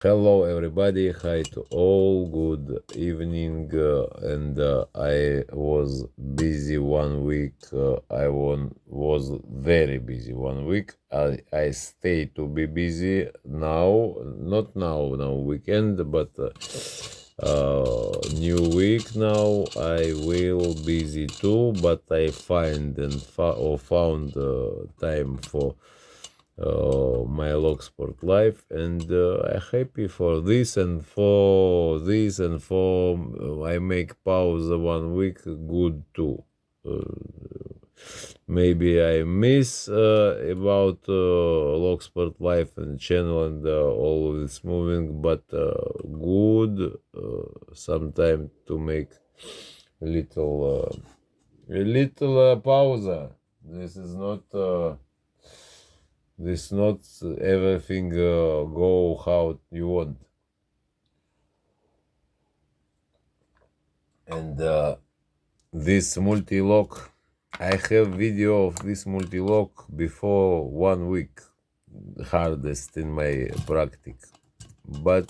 Hello everybody, hi to all, good evening, and I was busy 1 week, was very busy 1 week. I stay to be busy now, not now weekend, but new week now. I will busy too, but I find and found time for my log sport life, and I'm happy for this and for this and for I make pause 1 week good too. Maybe I miss about log sport life and channel and all of this moving, but good sometime to make a little pause. This is not. This not everything go how you want. And this multi-lock, I have video of this multi-lock before 1 week, hardest in my practice, but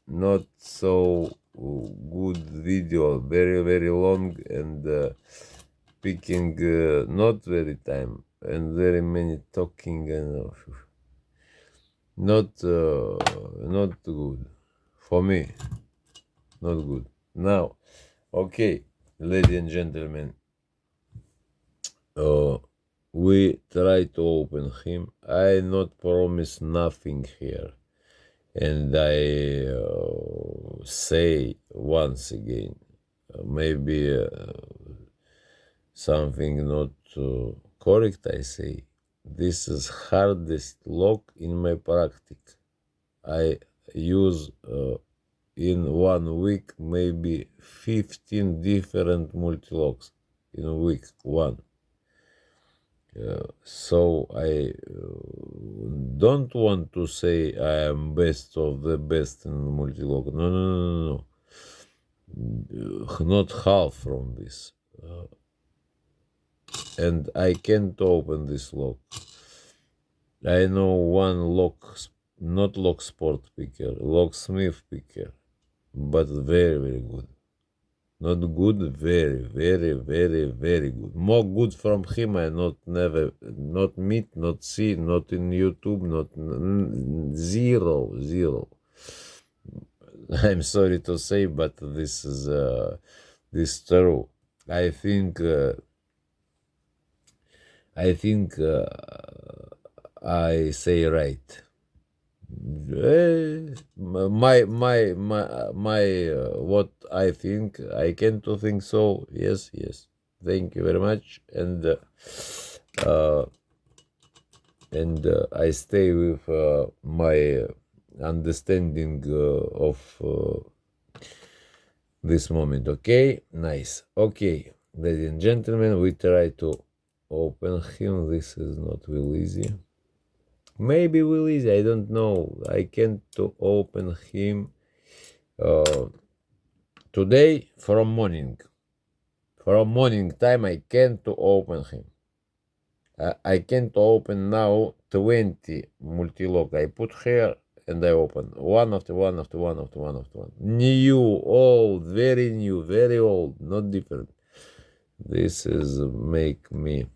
not so good video, very long, and picking not very time and very many talking, and not good for me, not good. Now, okay, ladies and gentlemen, we try to open him. I not promise nothing here, and I say once again, maybe something not correct. I say this is hardest lock in my practice. I use in 1 week maybe 15 different multi-locks in a week one. So I don't want to say I am best of the best in multi-lock. No. Not half from this. And I can't open this lock. I know one lock, not lock sport picker, locksmith picker, but very good. Not good, very good. More good from him I not meet, not see, not in YouTube, not zero. I'm sorry to say, but this is true. I think I say right. My what I think, I can to think so. Yes. Thank you very much, and I stay with my understanding of this moment. Okay, nice. Okay, ladies and gentlemen, we try to open him. This is not real easy. Maybe will easy, I don't know. I can't to open him today from morning. From morning time I can't to open him. I can't open now 20 multi-lock. I put here and I open one after one after one after one after one. New, old, very new, very old, not different. This is make me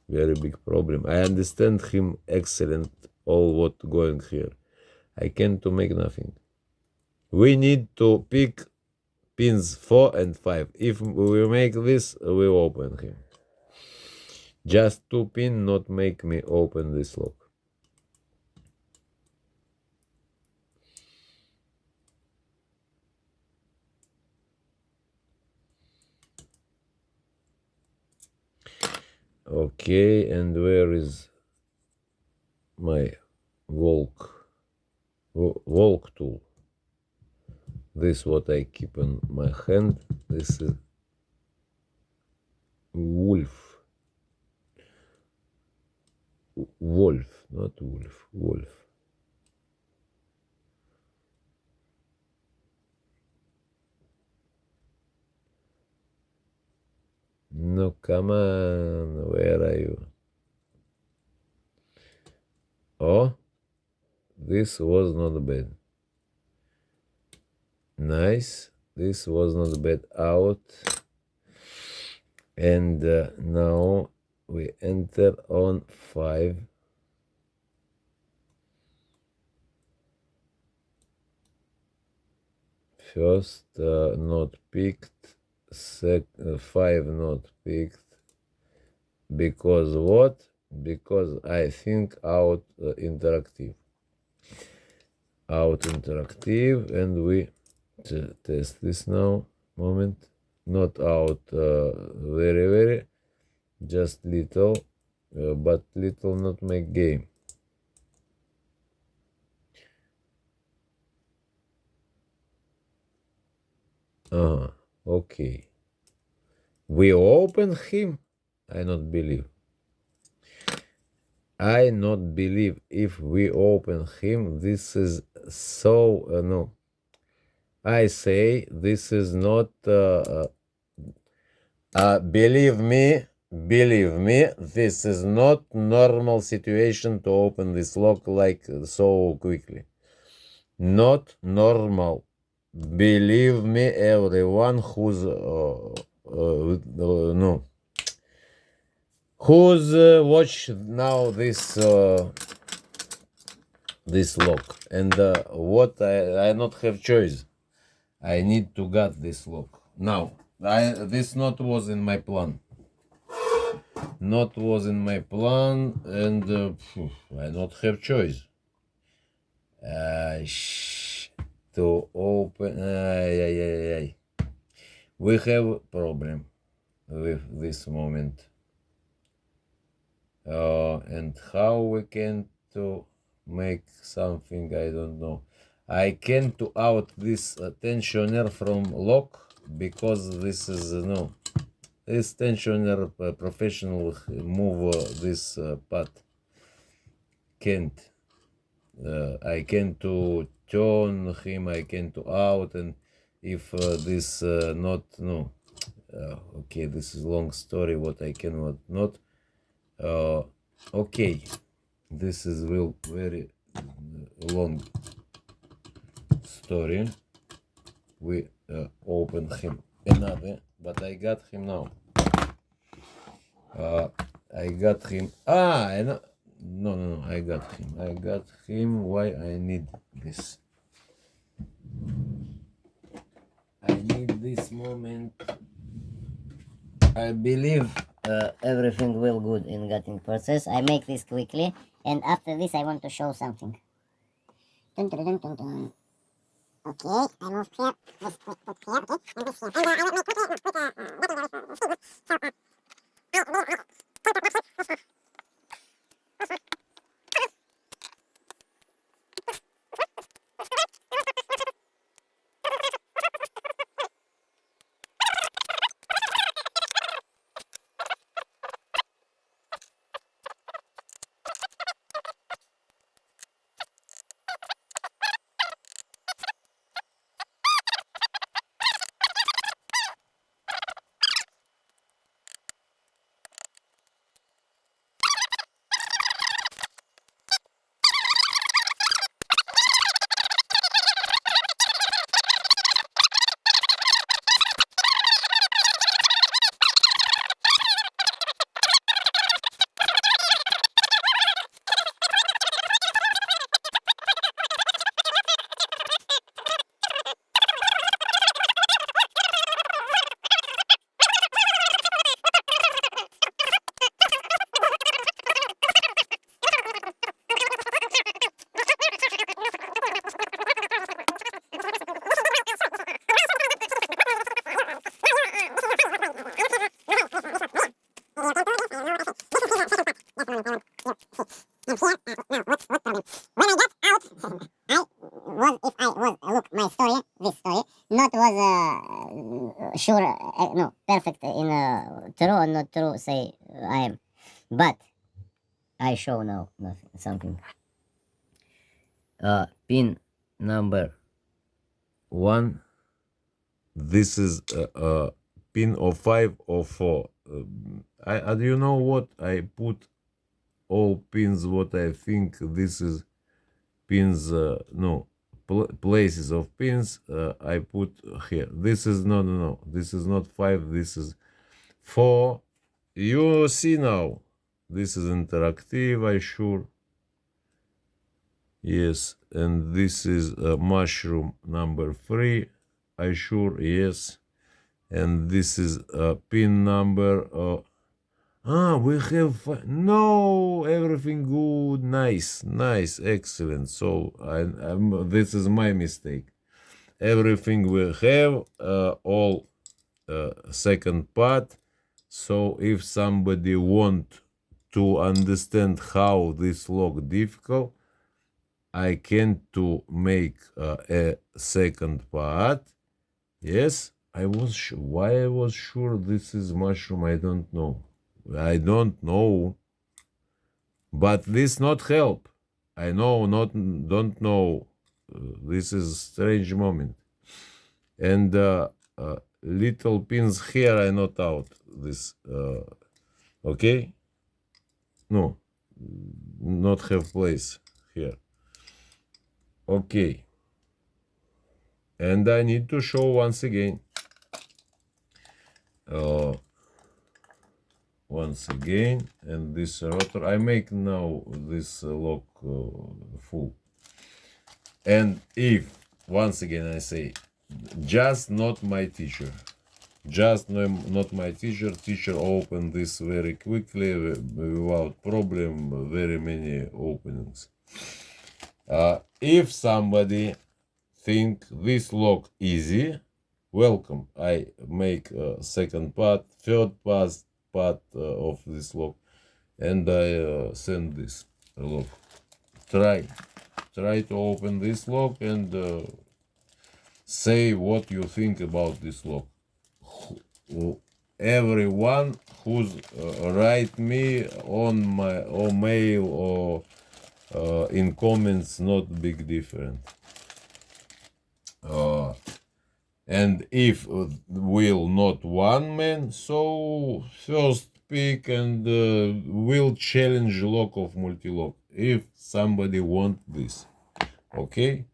very big problem. I understand him excellent, all what going here. I can't to make nothing. We need to pick pins 4 and 5. If we make this, we open him. Just 2 pin not make me open this lock. Okay, and where is my walk tool? This what I keep in my hand. This is wolf, not wolf. No, come on, where are you? Oh, this was not bad. Nice. This was not bad. Out. And now we enter on 5. First not picked, 5 not picked. Because what? Because I think out interactive. Out interactive, and we test this now. Moment. Not out very, just little, but little not make game. Okay. We open him? I not believe. I not believe if we open him. This is so no. I say this is not. Believe me. This is not normal situation to open this lock like so quickly. Not normal. Believe me, everyone who's no. Who's watch now this lock, and what I not have choice. I need to get this lock now. This not was in my plan. Not was in my plan, and I not have choice. To open. We have problem with this moment. And how we can to make something, I don't know. I can to out this tensioner from lock, because this is no. This tensioner professional move this part. Can't. I can to turn him, I can to out, and if this not no. Okay, this is long story. What I cannot not. Okay, this is will very long story. We open him another, but I got him now. I got him. No, I got him. I got him. Why I need this? I need this moment. I believe everything will good in getting process. I make this quickly, and after this I want to show something. Dun, dun, dun, dun, dun. Okay, I move here, this put here, okay, and this here. And I will put not was sure, no, perfect in true or not true, say I am. But I show now nothing, something. Pin number 1. This is pin of 5 or 4. Do you know what? I put all pins what I think this is pins, no, places of pins I put here. This is no. This is not 5. This is 4. You see now. This is interactive. I sure. Yes, and this is mushroom number 3. I sure. Yes, and this is pin number. We have no everything good, nice, excellent. So this is my mistake. Everything we have all second part. So if somebody want to understand how this look difficult, I can to make a second part. Yes, I was why I was sure this is mushroom. I don't know. But this not help. I know not don't know. This is strange moment. And little pins here I not out this. Okay. No, not have place here. Okay. And I need to show once again. Once again, and this rotor I make now this lock full. And if once again I say just not my teacher, just not my teacher open this very quickly without problem, very many openings. If somebody think this lock easy, welcome. I make a second part, third part of this lock, and I send this lock. Try to open this lock and say what you think about this lock. Everyone who's write me on my or mail or in comments, not big difference. And if will not one man, so first pick and will challenge lock of Mul-T-Lock if somebody want this. Okay,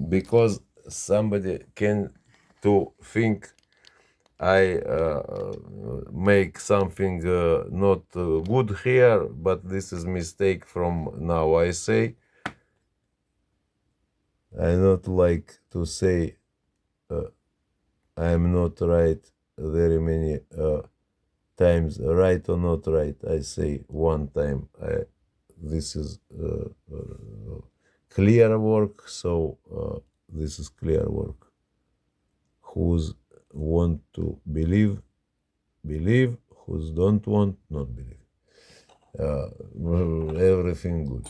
because somebody can to think I make something not good here, but this is mistake from now. I say I not like to say I'm not right very many times, right or not right. I say one time this is clear work, so this is clear work. Who's want to believe, who's don't want, not believe. Everything good.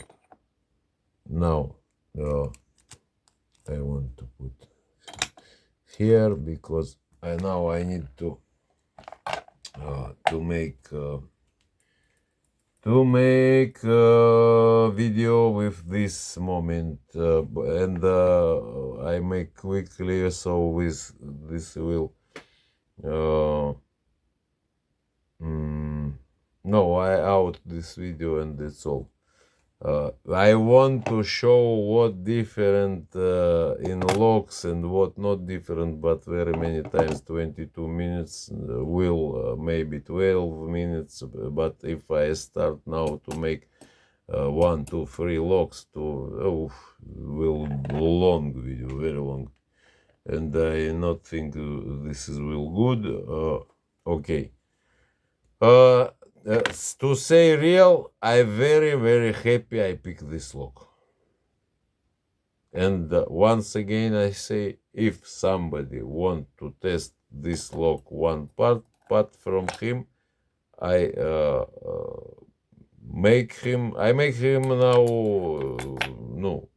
Now I want to put here because now I need to make video with this moment and I make quickly, so with this will no, I out this video and that's all. I want to show what different in locks and what not different, but very many times 22 minutes will maybe 12 minutes. But if I start now to make 1, 2, 3 locks, will long video, very long, and I not think this is will good. Okay. To say real, I very happy I picked this lock. And once again I say, if somebody want to test this lock one part from him, I make him now no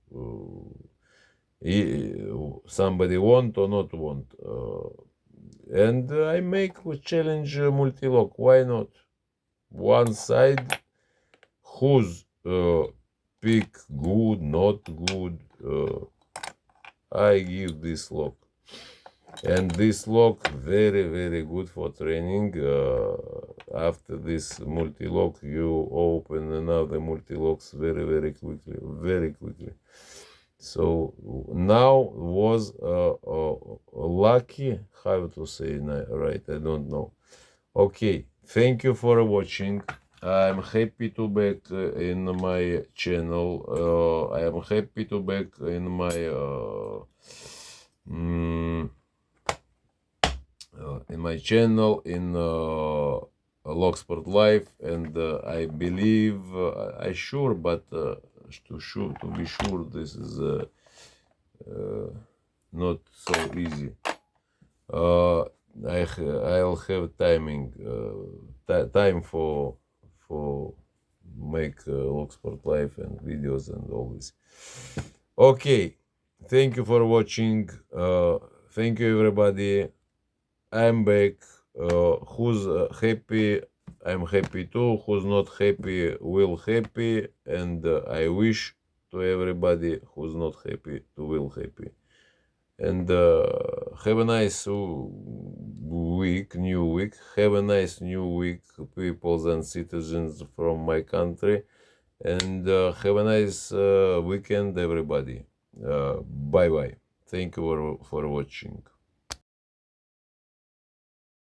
somebody want or not want, and I make challenge Mul-T-Lock. Why not? One side, who's pick good, not good, I give this lock. And this lock very good for training. After this Mul-T-Lock, you open another Mul-T-Locks very quickly, So now was lucky. How to say right? I don't know. Okay, thank you for watching. I'm happy to back in my channel. I am happy to back in my channel in Locksport Life, and I believe I sure, but to be sure, this is not so easy. I'll have time for make Locksport Life and videos and all this. Okay, thank you for watching. Thank you everybody. I'm back. Who's happy? I'm happy too. Who's not happy will happy, and I wish to everybody who's not happy to will happy. And have a nice week, new week. Have a nice new week, peoples and citizens from my country. And have a nice weekend, everybody. Bye bye. Thank you for watching.